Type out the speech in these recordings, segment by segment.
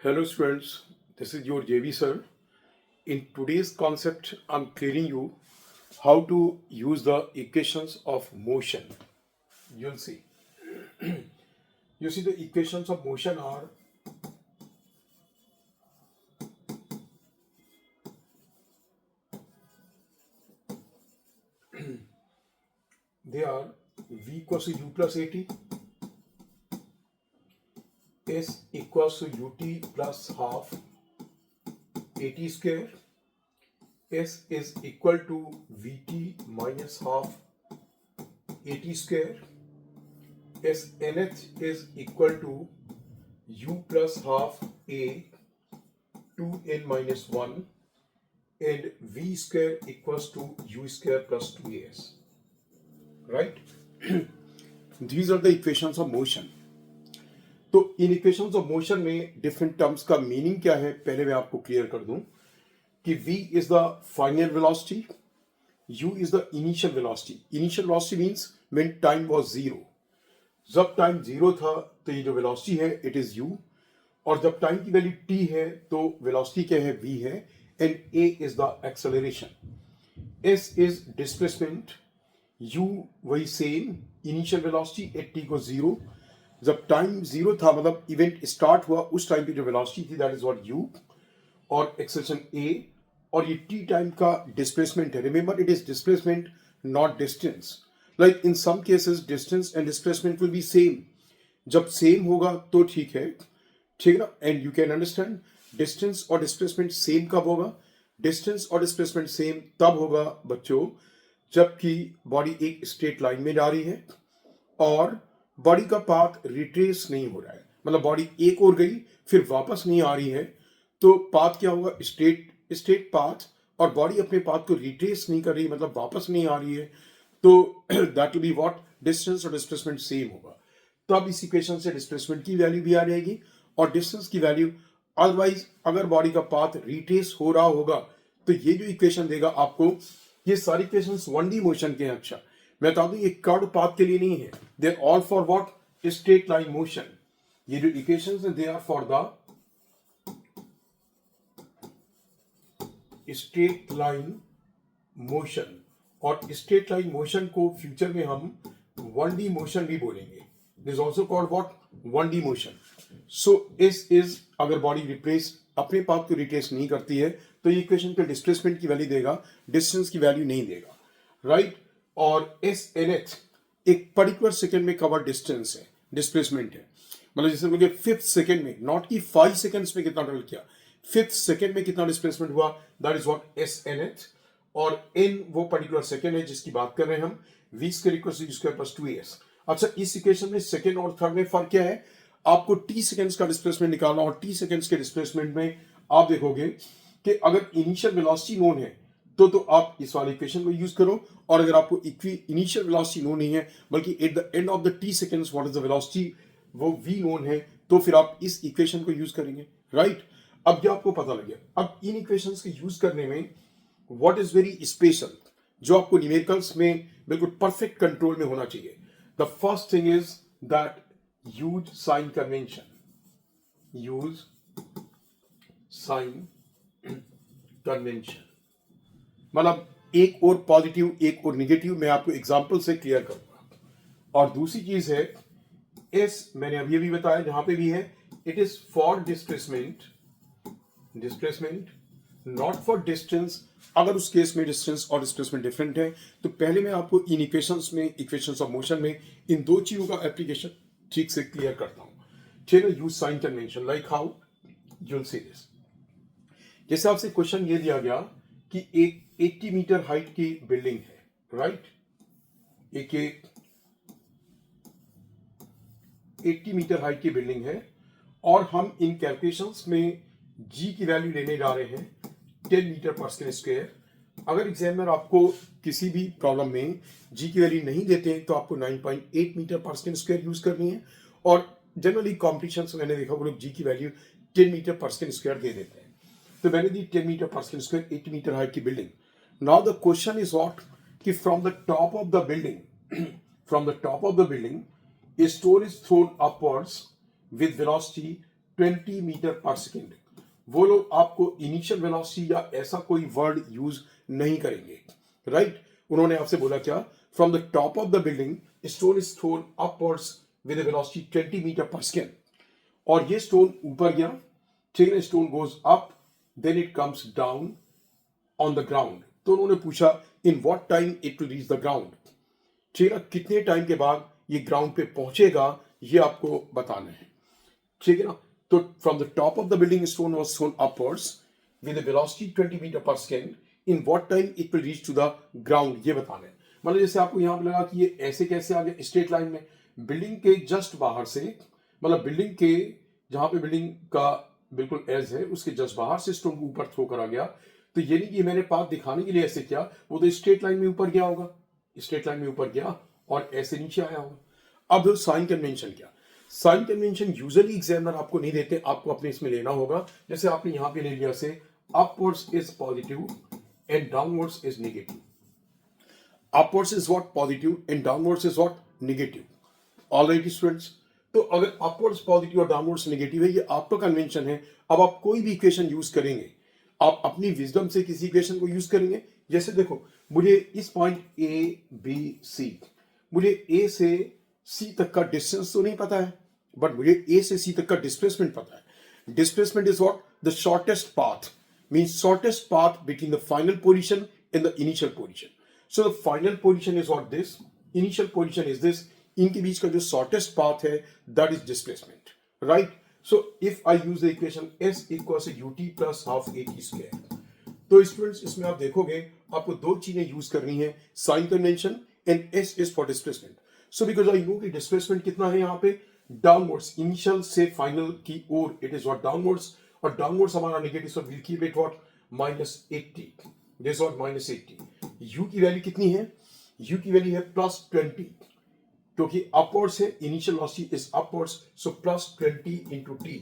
Hello students, this is your JV sir. In today's concept, I'm clearing you how to use the equations of motion. You'll see. You see the equations of motion are they are V equals to U plus AT, S equals to UT plus half AT square, S is equal to VT minus half AT square, S nth is equal to U plus half A 2n minus 1 and V square equals to U square plus 2as. Right? These are the equations of motion. तो इन equations of motion में different terms का meaning क्या है पहले मैं आपको clear कर दूं कि v is the final velocity, u is the initial velocity. Initial velocity means when time was zero. जब टाइम जीरो था तो ये जो वेलोसिटी है इट इज u, और जब टाइम की वैल्यू t है तो वेलोसिटी क्या है v है, and a is the acceleration, s is displacement, u वही same initial velocity at t को जीरो. जब टाइम जीरो था मतलब इवेंट स्टार्ट हुआ उस टाइम पे जो वेलोसिटी थी दैट इज व्हाट u, और एक्सेलरेशन a, और ये t टाइम का डिस्प्लेसमेंट है. Remember it is displacement not distance. Like in some cases distance and displacement will be same. जब सेम होगा तो ठीक है ना. And you can understand distance और डिस्प्लेसमेंट सेम कब होगा. डिस्टेंस और डिस्प्लेसमेंट सेम तब होगा बच्चों जबकि बॉडी एक स्ट्रेट लाइन में जा रही है और बॉडी का पाथ रिट्रेस नहीं हो रहा है. मतलब बॉडी एक और गई फिर वापस नहीं आ रही है तो पाथ क्या होगा, स्ट्रेट पाथ, और बॉडी अपने पाथ को रिट्रेस नहीं कर रही मतलब वापस नहीं आ रही है तो that will be what, distance और डिस्प्लेसमेंट सेम होगा. तो अब इस इक्वेशन से डिस्प्लेसमेंट की वैल्यू भी आ जाएगी और डिस्टेंस की वैल्यू. अदरवाइज अगर बॉडी का पाथ रिट्रेस हो रहा होगा तो ये जो इक्वेशन देगा आपको, ये सारी इक्वेशंस 1D मोशन के हैं. अच्छा मैं बता दूं ये कर्व पाथ के लिए नहीं है, they are all for what, straight line motion. ये जो इक्वेशंस हैं they are for the straight line motion, और स्ट्रेट लाइन मोशन को फ्यूचर में हम 1D मोशन भी बोलेंगे. This also called what, 1D motion. So S is, अगर बॉडी रिप्लेस अपने पाथ को रिट्रेस नहीं करती है तो ये इक्वेशन पे डिस्प्लेसमेंट की वैल्यू देगा, डिस्टेंस की वैल्यू नहीं देगा. राइट? और एस एन एच एक पर्टिकुलर सेकेंड में कवर डिस्टेंस है, डिस्प्लेसमेंट है. मतलब जैसे बोलिए फिफ्थ सेकेंड में, नॉट की 5 सेकेंड्स में कितना ट्रेवल किया, फिफ्थ सेकेंड में कितना डिस्प्लेसमेंट हुआ, that is what S N H. और एन वो पर्टिकुलर सेकेंड है जिसकी बात कर रहे हैं हम, V square equals to U square plus 2as. अच्छा इस इक्वेशन में सेकेंड और थर्ड में फर्क क्या है, आपको टी सेकेंड्स का डिस्प्लेसमेंट निकालना, और टी सेकेंड्स के डिस्प्लेसमेंट में आप देखोगे कि अगर इनिशियल वेलोसिटी नोन है तो आप इस वाले इक्वेशन को यूज करो, और अगर आपको इनिशियल वेलोसिटी नोन नहीं है बल्कि at the end of the T seconds what is the velocity वो v नोन है तो फिर आप इस इक्वेशन को यूज करेंगे. राइट? अब ये आपको पता लग गया. अब इन इक्वेशंस के यूज करने में व्हाट इज वेरी स्पेशल, जो आपको न्यूमेरिकल्स में बिल्कुल परफेक्ट कंट्रोल में होना चाहिए. The first thing is that use sign convention. Use sign convention मतलब एक और पॉजिटिव एक और निगेटिव मैं आपको एग्जांपल से क्लियर करूंगा. और दूसरी चीज है एस, मैंने अभी भी बताया जहां पे भी है, it is for displacement not for distance. अगर उस केस में डिस्टेंस और डिस्प्लेसमेंट डिफरेंट है तो पहले मैं आपको इन इक्वेशंस में, इक्वेशंस ऑफ मोशन में इन दो चीजों का एप्लीकेशन ठीक से क्लियर करता हूं. ठीक है, use sign convention like how you will see this. जैसे आपसे क्वेश्चन ये दिया गया कि एक 80 मीटर हाइट की बिल्डिंग है. राइट? एक 80 मीटर हाइट की बिल्डिंग है और हम इन कैलकुलेशंस में जी की वैल्यू लेने जा रहे हैं 10 मीटर पर सेकेंड स्क्वायर. अगर एग्जामिनर आपको किसी भी प्रॉब्लम में जी की वैल्यू नहीं देते हैं तो आपको 9.8 metre per second square use करनी है. और जनरली कॉम्पिटिशन मैंने देखा वो लोग जी की value 10 metre per second square दे देते हैं. तो मैंने दी 10 metre per second square, 80 meter height की building. Now the question is what, कि from the top of the building a stone is thrown upwards with velocity 20 metre per second. वो लोग आपको initial velocity या ऐसा कोई वर्ड यूज नहीं करेंगे, राइट? उन्होंने आपसे बोला क्या? From the top of the building stone is thrown upwards with a velocity 20 metre per second. और ये स्टोन ऊपर गया, ठीक है, stone goes up, then it comes down on the ground. तो उन्होंने पूछा in what time it will reach the ground, ठीक है, कितने टाइम के बाद ये ग्राउंड पे पहुंचेगा, ये आपको बताना है, ठीक है ना? तो from the top of the building stone was thrown upwards with a velocity 20 metre per second, in what time it will reach to the ground, ये बताना है। मतलब जैसे आपको यहां पे लगा कि ये ऐसे कैसे आ गया स्ट्रेट लाइन में, बिल्डिंग के जस्ट बाहर से, मतलब बिल्डिंग के जहां पे बिल्डिंग का बिल्कुल एज है उसके जस्ट बाहर से स्टोन को ऊपर थ्रो करा गया। तो ये नहीं कि मैंने पाथ दिखाने के लिए ऐसे किया, वो तो स्ट्रेट लाइन में ऊपर गया होगा, स्ट्रेट लाइन में ऊपर गया और ऐसे नीचे आया होगा। अब साइन कन्वेंशन क्या? साइन कन्वेंशन यूजुअली एग्जामिनर आपको नहीं देते, आपको अपने इसमें लेना होगा। जैसे आपने यहां पे ले लिया से upwards is positive and downwards is negative. Upwards is what? Positive and downwards is what? Negative. Alright students, तो अगर अपवर्ड्स पॉजिटिव और डाउनवर्ड्स नेगेटिव है, ये आपका कन्वेंशन है। अब आप कोई भी इक्वेशन यूज करेंगे, आप अपनी विजडम से किसी इक्वेशन को यूज करेंगे। जैसे देखो, मुझे इस पॉइंट ए बी सी, मुझे ए से सी तक का डिस्टेंस तो नहीं पता है, बट मुझे ए से सी तक का डिस्प्लेसमेंट पता है। Displacement is what? The shortest path, means shortest path between the final position and the initial position. So the final position is what? This. Initial position is this. इनके बीच का जो शॉर्टेस्ट पाथ है that is displacement, right? So if I use the equation S equals to ut plus half at square, तो students इसमें आप देखोगे आपको दो चीजें यूज करनी है, sign convention and S is for displacement. So because I know कि डिस्प्लेसमेंट कितना है यहाँ पे, डाउनवर्ड्स, इनिशियल से फाइनल की ओर इट इज व्हाट? डाउनवर्ड्स। और डाउनवर्ड्स हमारा negative, so will keep it what? -80। This what? -80। u की वैल्यू कितनी है? u की वैल्यू है +20, क्योंकि अपवर्ड्स है, initial velocity is upwards, so +20 into T.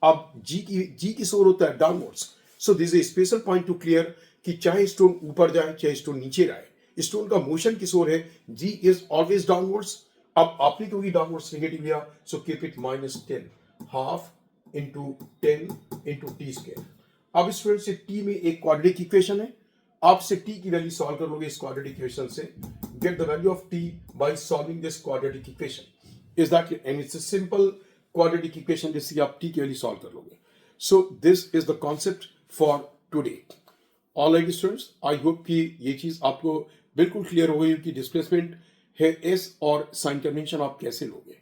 अब जी की ओर होता है downwards, so this is a special point two clear कि चाहे स्टोन ऊपर जाए चाहे स्टोन नीचे जाए, स्टोन का मोशन किस ओर है? जी इज ऑलवेज डाउनवर्ड्स। अब आपने क्योंकि डाउनवर्ड्स नेगेटिव लिया, so keep it -10, half into 10 into T square. अब स्टूडेंट से टी में एक क्वाड्रेटिक इक्वेशन है, आपसे टी की वैल्यू सॉल्व कर लोगे इस क्वाड्रेटिक इक्वेशन से। Get the value of t by solving this quadratic equation. Is that clear? And it's a simple quadratic equation जिससे आप t की वैल्यू सॉल्व कर लोगे। So this is the concept for today. All right students, I hope कि ये चीज आपको बिल्कुल क्लियर हो गई कि डिस्प्लेसमेंट है S और साइन कन्वेंशन आप कैसे लोगे।